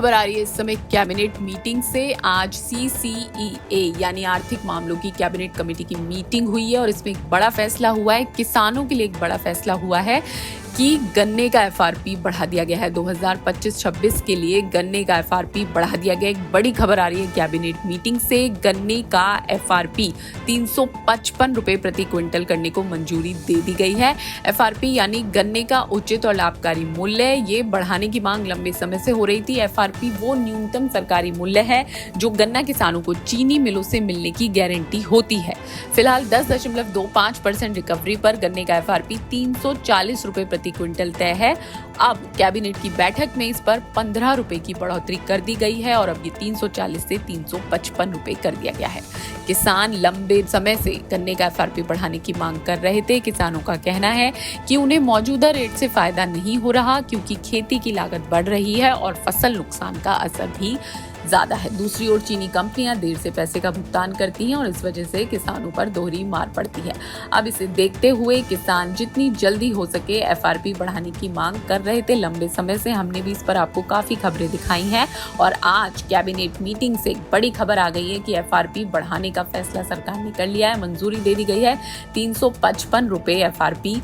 खबर आ रही है इस समय कैबिनेट मीटिंग से। आज CCEA यानी आर्थिक मामलों की कैबिनेट कमेटी की मीटिंग हुई है और इसमें एक बड़ा फैसला हुआ है। किसानों के लिए एक बड़ा फैसला हुआ है कि गन्ने का FRP बढ़ा दिया गया है। 2025-26 के लिए गन्ने का FRP बढ़ा दिया गया। एक बड़ी खबर आ रही है कैबिनेट मीटिंग से। गन्ने का FRP 355 रुपए प्रति क्विंटल करने को मंजूरी दे दी गई है। FRP यानी गन्ने का उचित और लाभकारी मूल्य, ये बढ़ाने की मांग लंबे समय से हो रही थी। FRP वो न्यूनतम सरकारी मूल्य है जो गन्ना किसानों को चीनी मिलों से मिलने की गारंटी होती है। फिलहाल 10.25% रिकवरी पर गन्ने का FRP 340 रुपए प्रति क्विंटल तय है। अब कैबिनेट की बैठक में इस पर 15 रुपए की बढ़ोतरी कर दी गई है और अब ये 340 से 355 रुपए कर दिया गया है। किसान लंबे समय से गन्ने का FRP बढ़ाने की मांग कर रहे थे। किसानों का कहना है कि उन्हें मौजूदा रेट से फायदा नहीं हो रहा क्योंकि खेती की लागत बढ़ रही है और फसल नुकसान का असर भी ज्यादा है। दूसरी ओर चीनी कंपनियां देर से पैसे का भुगतान करती हैं और इस वजह से किसानों पर दोहरी मार पड़ती है। अब इसे देखते हुए किसान जितनी जल्दी हो सके FRP बढ़ाने की मांग कर रहे थे लंबे समय से। हमने भी इस पर आपको काफी खबरें दिखाई हैं और आज कैबिनेट मीटिंग से एक बड़ी खबर आ गई है कि FRP बढ़ाने का फैसला सरकार ने कर लिया है, मंजूरी दे दी गई है। 355 रुपए FRP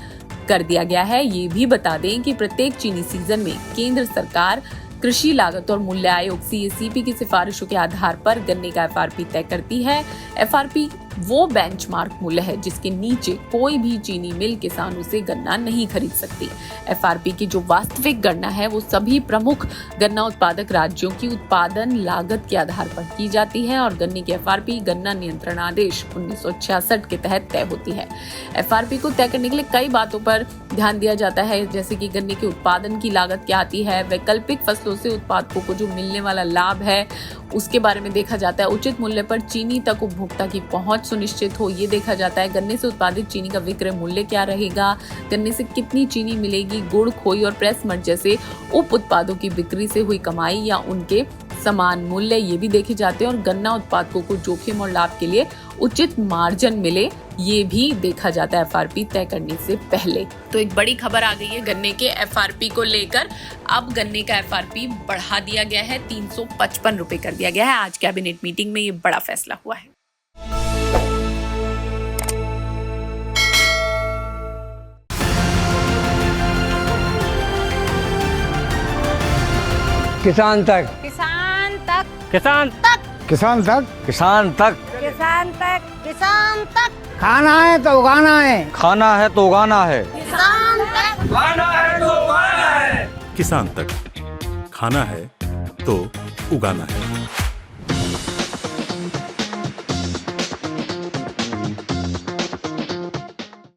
कर दिया गया है। ये भी बता दें कि प्रत्येक चीनी सीजन में केंद्र सरकार कृषि लागत और मूल्य आयोग CACP की सिफारिशों के आधार पर गन्ने का FRP तय करती है। FRP वो बेंचमार्क मूल्य है जिसके नीचे कोई भी चीनी मिल किसानों से गन्ना नहीं खरीद सकती। FRP की जो वास्तविक गणना है वो सभी प्रमुख गन्ना उत्पादक राज्यों की उत्पादन लागत के आधार पर की जाती है और गन्ने की FRP गन्ना नियंत्रण आदेश 1966 के तहत तय होती है। FRP को तय करने के लिए कई बातों पर ध्यान दिया जाता है, जैसे कि गन्ने के उत्पादन की लागत क्या आती है, वैकल्पिक फसलों से उत्पादकों को जो मिलने वाला लाभ है उसके बारे में देखा जाता है, उचित मूल्य पर चीनी तक उपभोक्ता की पहुंच सुनिश्चित हो ये देखा जाता है, गन्ने से उत्पादित चीनी का विक्रय मूल्य क्या रहेगा, गन्ने से कितनी चीनी मिलेगी, गुड़, खोई और प्रेस मड जैसे उप उत्पादों की बिक्री से हुई कमाई या उनके समान मूल्य ये भी देखे जाते हैं और गन्ना उत्पादकों को जोखिम और लाभ के लिए उचित मार्जिन मिले ये भी देखा जाता है FRP तय करने से पहले। तो एक बड़ी खबर आ गई है गन्ने के FRP को लेकर। अब गन्ने का FRP बढ़ा दिया गया है, 355 रुपए कर दिया गया है। आज कैबिनेट मीटिंग में ये बड़ा फैसला हुआ है। किसान तक, किसान तक, किसान तक, किसान तक, किसान तक, किसान तक, किसान तक। खाना है तो उगाना है, खाना है तो उगाना है, किसान तक, खाना है तो उगाना है। किसान तक, खाना है तो उगाना है।